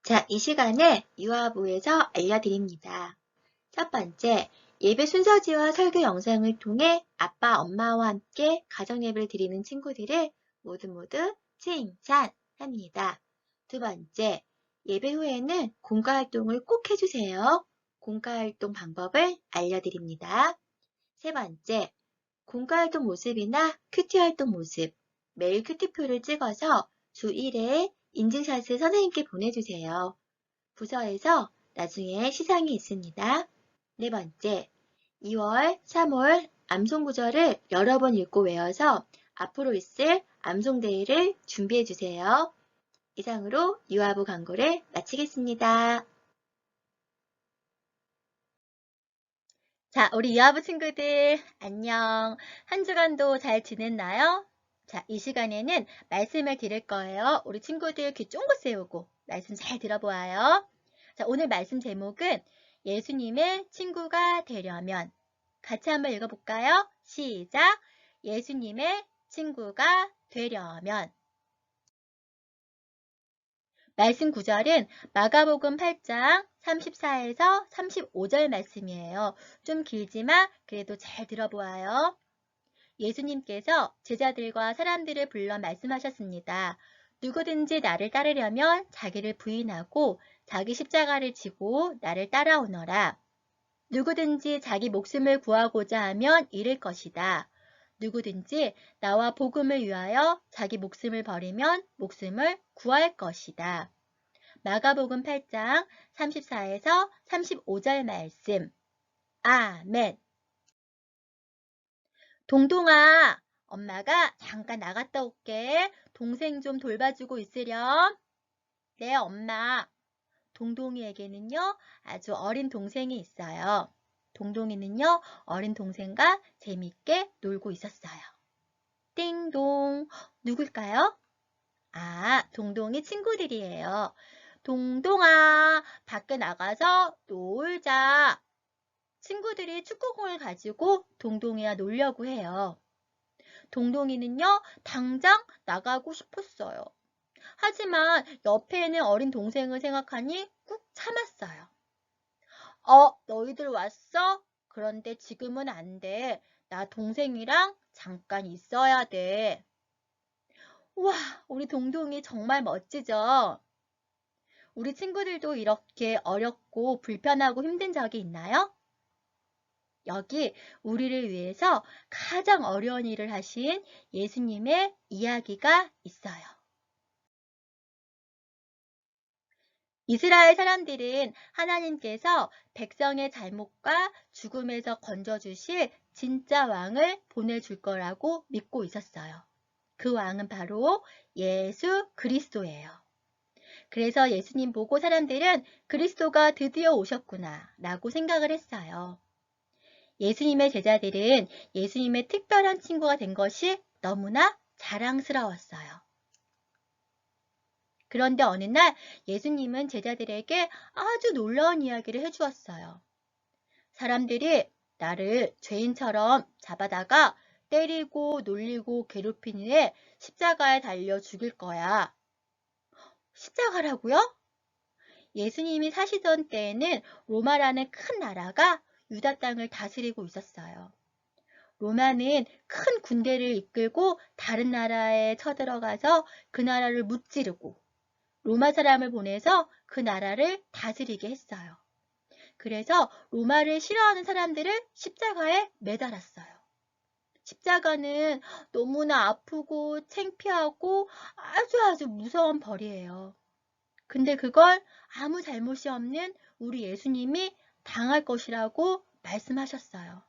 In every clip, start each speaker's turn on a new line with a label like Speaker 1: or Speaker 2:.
Speaker 1: 자, 이 시간에 유아부에서 알려드립니다. 첫 번째, 예배 순서지와 설교 영상을 통해 아빠, 엄마와 함께 가정예배를 드리는 친구들을 모두 칭찬합니다. 두 번째, 예배 후에는 공과활동을 꼭 해주세요. 공과활동 방법을 알려드립니다. 세 번째, 공과활동 모습이나 큐티활동 모습, 매일 큐티표를 찍어서 주 1회 인증샷을 선생님께 보내주세요. 부서에서 나중에 시상이 있습니다. 네 번째, 2월, 3월 암송 구절을 여러 번 읽고 외워서 앞으로 있을 암송대회를 준비해주세요. 이상으로 유아부 광고를 마치겠습니다. 자, 우리 유아부 친구들 안녕. 한 주간도 잘 지냈나요? 자, 이 시간에는 말씀을 드릴 거예요. 우리 친구들 귀 쫑긋 세우고 말씀 잘 들어보아요. 자, 오늘 말씀 제목은 예수님의 친구가 되려면. 같이 한번 읽어볼까요? 시작! 예수님의 친구가 되려면. 말씀 구절은 마가복음 8장 34에서 35절 말씀이에요. 좀 길지만 그래도 잘 들어보아요. 예수님께서 제자들과 사람들을 불러 말씀하셨습니다. 누구든지 나를 따르려면 자기를 부인하고 자기 십자가를 지고 나를 따라오너라. 누구든지 자기 목숨을 구하고자 하면 잃을 것이다. 누구든지 나와 복음을 위하여 자기 목숨을 버리면 목숨을 구할 것이다. 마가복음 8장 34에서 35절 말씀. 아멘. 동동아, 엄마가 잠깐 나갔다 올게. 동생 좀 돌봐주고 있으렴. 네, 엄마. 동동이에게는요, 아주 어린 동생이 있어요. 동동이는요, 어린 동생과 재밌게 놀고 있었어요. 띵동, 누굴까요? 아, 동동이 친구들이에요. 동동아, 밖에 나가서 놀자. 친구들이 축구공을 가지고 동동이와 놀려고 해요. 동동이는요, 당장 나가고 싶었어요. 하지만 옆에 있는 어린 동생을 생각하니 꾹 참았어요. 너희들 왔어? 그런데 지금은 안 돼. 나 동생이랑 잠깐 있어야 돼. 우와, 우리 동동이 정말 멋지죠? 우리 친구들도 이렇게 어렵고 불편하고 힘든 적이 있나요? 여기 우리를 위해서 가장 어려운 일을 하신 예수님의 이야기가 있어요. 이스라엘 사람들은 하나님께서 백성의 잘못과 죽음에서 건져주실 진짜 왕을 보내줄 거라고 믿고 있었어요. 그 왕은 바로 예수 그리스도예요. 그래서 예수님 보고 사람들은 그리스도가 드디어 오셨구나 라고 생각을 했어요. 예수님의 제자들은 예수님의 특별한 친구가 된 것이 너무나 자랑스러웠어요. 그런데 어느 날 예수님은 제자들에게 아주 놀라운 이야기를 해주었어요. 사람들이 나를 죄인처럼 잡아다가 때리고 놀리고 괴롭힌 후에 십자가에 달려 죽일 거야. 십자가라고요? 예수님이 사시던 때에는 로마라는 큰 나라가 유다 땅을 다스리고 있었어요. 로마는 큰 군대를 이끌고 다른 나라에 쳐들어가서 그 나라를 무찌르고 로마 사람을 보내서 그 나라를 다스리게 했어요. 그래서 로마를 싫어하는 사람들을 십자가에 매달았어요. 십자가는 너무나 아프고 창피하고 아주 무서운 벌이에요. 근데 그걸 아무 잘못이 없는 우리 예수님이 당할 것이라고 말씀하셨어요.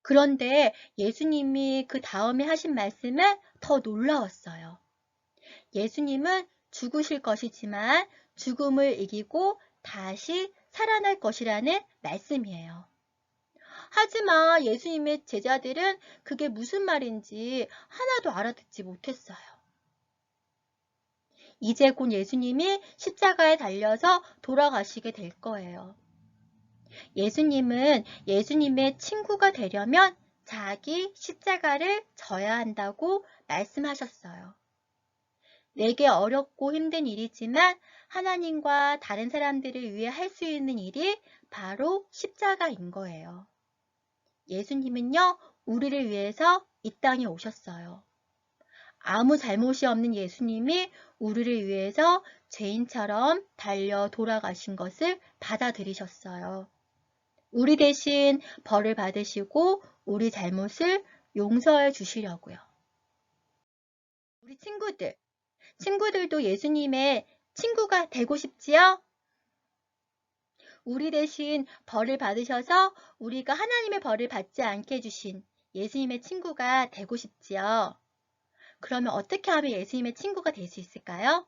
Speaker 1: 그런데 예수님이 그 다음에 하신 말씀은 더 놀라웠어요. 예수님은 죽으실 것이지만 죽음을 이기고 다시 살아날 것이라는 말씀이에요. 하지만 예수님의 제자들은 그게 무슨 말인지 하나도 알아듣지 못했어요. 이제 곧 예수님이 십자가에 달려서 돌아가시게 될 거예요. 예수님은 예수님의 친구가 되려면 자기 십자가를 져야 한다고 말씀하셨어요. 내게 어렵고 힘든 일이지만 하나님과 다른 사람들을 위해 할 수 있는 일이 바로 십자가인 거예요. 예수님은요, 우리를 위해서 이 땅에 오셨어요. 아무 잘못이 없는 예수님이 우리를 위해서 죄인처럼 달려 돌아가신 것을 받아들이셨어요. 우리 대신 벌을 받으시고 우리 잘못을 용서해 주시려고요. 우리 친구들도 예수님의 친구가 되고 싶지요? 우리 대신 벌을 받으셔서 우리가 하나님의 벌을 받지 않게 해주신 예수님의 친구가 되고 싶지요? 그러면 어떻게 하면 예수님의 친구가 될 수 있을까요?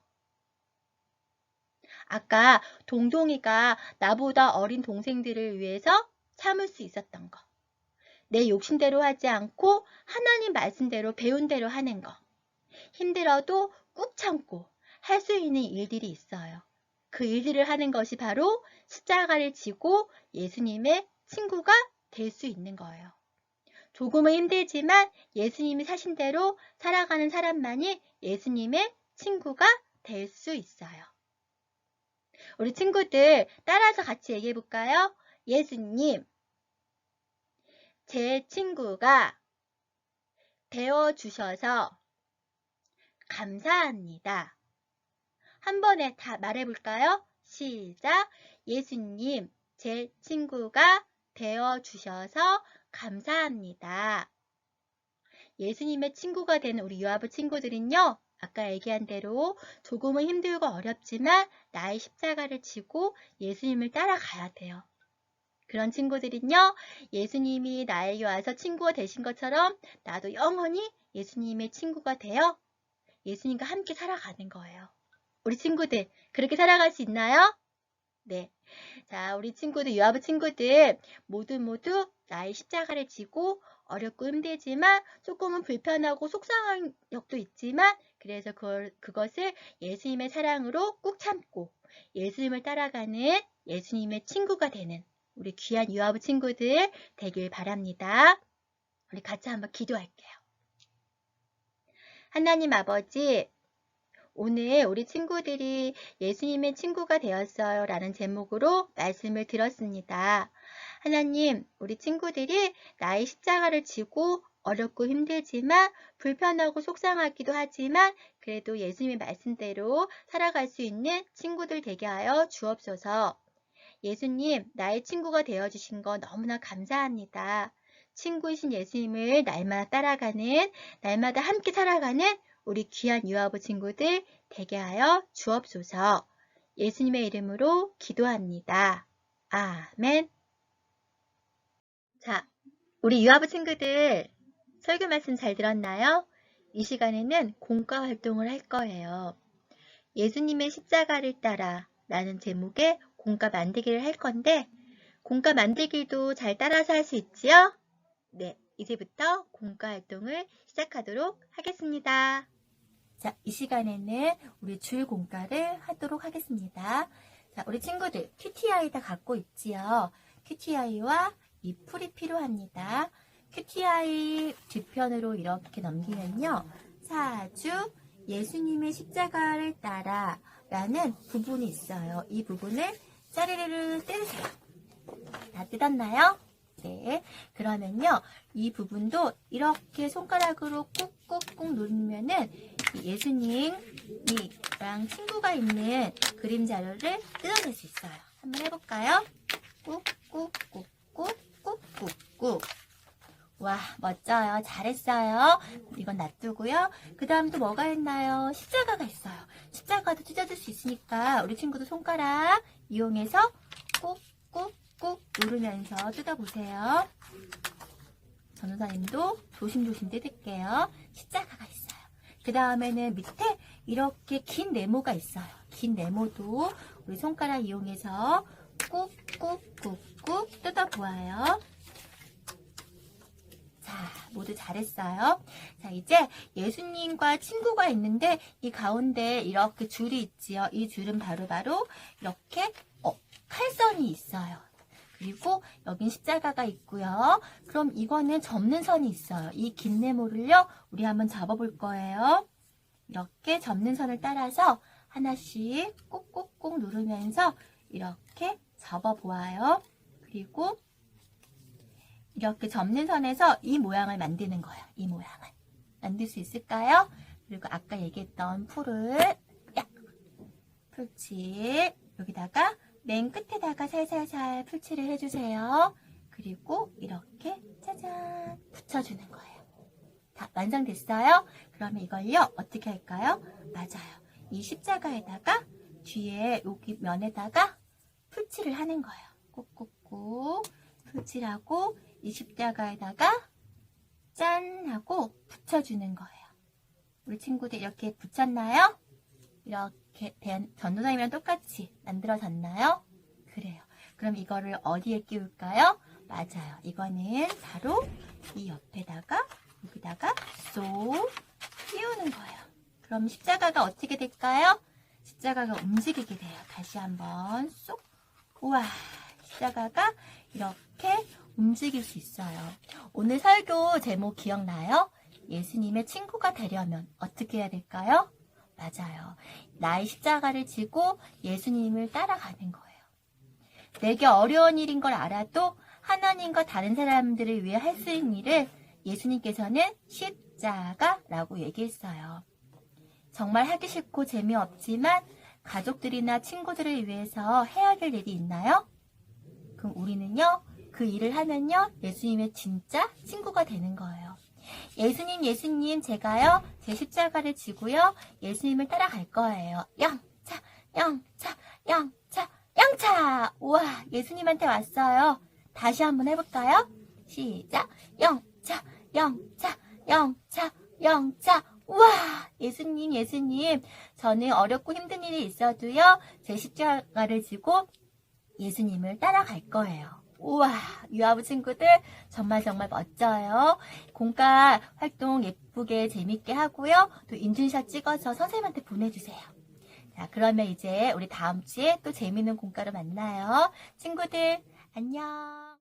Speaker 1: 아까 동동이가 나보다 어린 동생들을 위해서 참을 수 있었던 거. 내 욕심대로 하지 않고 하나님 말씀대로 배운 대로 하는 거. 힘들어도 꾹 참고 할 수 있는 일들이 있어요. 그 일들을 하는 것이 바로 십자가를 지고 예수님의 친구가 될 수 있는 거예요. 조금은 힘들지만 예수님이 사신 대로 살아가는 사람만이 예수님의 친구가 될 수 있어요. 우리 친구들 따라서 같이 얘기해 볼까요? 예수님, 제 친구가 되어주셔서 감사합니다. 한 번에 다 말해볼까요? 시작! 예수님, 제 친구가 되어주셔서 감사합니다. 예수님의 친구가 되는 우리 유아부 친구들은요, 아까 얘기한 대로 조금은 힘들고 어렵지만 나의 십자가를 지고 예수님을 따라가야 돼요. 그런 친구들은요, 예수님이 나에게 와서 친구가 되신 것처럼 나도 영원히 예수님의 친구가 되어 예수님과 함께 살아가는 거예요. 우리 친구들, 그렇게 살아갈 수 있나요? 네. 자, 우리 친구들, 유아부 친구들 모두 나의 십자가를 지고 어렵고 힘들지만 조금은 불편하고 속상한 역도 있지만 그래서 그것을 예수님의 사랑으로 꾹 참고 예수님을 따라가는 예수님의 친구가 되는 우리 귀한 유아부 친구들 되길 바랍니다. 우리 같이 한번 기도할게요. 하나님 아버지, 오늘 우리 친구들이 예수님의 친구가 되었어요 라는 제목으로 말씀을 들었습니다. 하나님, 우리 친구들이 나의 십자가를 지고 어렵고 힘들지만 불편하고 속상하기도 하지만 그래도 예수님의 말씀대로 살아갈 수 있는 친구들 되게 하여 주옵소서. 예수님, 나의 친구가 되어주신 거 너무나 감사합니다. 친구이신 예수님을 날마다 따라가는, 날마다 함께 살아가는 우리 귀한 유아부 친구들 되게 하여 주옵소서. 예수님의 이름으로 기도합니다. 아멘. 자, 우리 유아부 친구들 설교 말씀 잘 들었나요? 이 시간에는 공과 활동을 할 거예요. 예수님의 십자가를 따라 라는 제목의 공과 만들기를 할 건데 공과 만들기도 잘 따라서 할 수 있지요? 네, 이제부터 공과 활동을 시작하도록 하겠습니다. 자, 이 시간에는 우리 줄 공과를 하도록 하겠습니다. 자, 우리 친구들 QTI 다 갖고 있지요? QTI와 이 풀이 필요합니다. QTI 뒤편으로 이렇게 넘기면요. 사주 예수님의 십자가를 따라 라는 부분이 있어요. 이 부분을 짜리르르 떼주세요. 다 뜯었나요? 네. 그러면요. 이 부분도 이렇게 손가락으로 꾹꾹꾹 누르면은 예수님이랑 친구가 있는 그림 자료를 뜯어낼 수 있어요. 한번 해볼까요? 꾹꾹꾹꾹꾹꾹꾹. 와, 멋져요. 잘했어요. 이건 놔두고요. 그 다음 또 뭐가 있나요? 십자가가 있어요. 십자가도 찢어질 수 있으니까 우리 친구도 손가락 이용해서 꾹꾹꾹 누르면서 뜯어보세요. 전도사님도 조심조심 뜯을게요. 십자가가 있어요. 그 다음에는 밑에 이렇게 긴 네모가 있어요. 긴 네모도 우리 손가락 이용해서 꾹꾹꾹꾹 뜯어보아요. 자, 모두 잘했어요. 자, 이제 예수님과 친구가 있는데 이 가운데 이렇게 줄이 있지요. 이 줄은 바로 이렇게 칼선이 있어요. 그리고 여긴 십자가가 있고요. 그럼 이거는 접는 선이 있어요. 이 긴 네모를요, 우리 한번 접어볼 거예요. 이렇게 접는 선을 따라서 하나씩 꾹꾹꾹 누르면서 이렇게 접어보아요. 그리고 이렇게 접는 선에서 이 모양을 만드는 거예요. 이 모양을. 만들 수 있을까요? 그리고 아까 얘기했던 풀을 풀칠 여기다가 맨 끝에다가 살살살 풀칠을 해주세요. 그리고 이렇게 짜잔 붙여주는 거예요. 다 완성됐어요? 그러면 이걸요 어떻게 할까요? 맞아요. 이 십자가에다가 뒤에 여기 면에다가 풀칠을 하는 거예요. 꾹꾹꾹 풀칠하고 이 십자가에다가 짠 하고 붙여주는 거예요. 우리 친구들 이렇게 붙였나요? 이렇게 전도사님이랑 똑같이 만들어졌나요? 그래요. 그럼 이거를 어디에 끼울까요? 맞아요. 이거는 바로 이 옆에다가 여기다가 쏙 끼우는 거예요. 그럼 십자가가 어떻게 될까요? 십자가가 움직이게 돼요. 다시 한번 쏙. 우와, 십자가가 이렇게 움직일 수 있어요. 오늘 설교 제목 기억나요? 예수님의 친구가 되려면 어떻게 해야 될까요? 맞아요. 나의 십자가를 지고 예수님을 따라가는 거예요. 내게 어려운 일인 걸 알아도 하나님과 다른 사람들을 위해 할 수 있는 일을 예수님께서는 십자가라고 얘기했어요. 정말 하기 싫고 재미없지만 가족들이나 친구들을 위해서 해야 될 일이 있나요? 그럼 우리는요, 그 일을 하면요, 예수님의 진짜 친구가 되는 거예요. 예수님, 제가요, 제 십자가를 지고요, 예수님을 따라갈 거예요. 영차, 영차, 영차, 영차! 우와, 예수님한테 왔어요. 다시 한번 해볼까요? 시작! 영차, 영차, 영차, 영차! 우와, 예수님, 저는 어렵고 힘든 일이 있어도요, 제 십자가를 지고 예수님을 따라갈 거예요. 우와, 유아부 친구들 정말 멋져요. 공과 활동 예쁘게 재밌게 하고요. 또 인증샷 찍어서 선생님한테 보내주세요. 자, 그러면 이제 우리 다음 주에 또 재밌는 공과로 만나요. 친구들 안녕.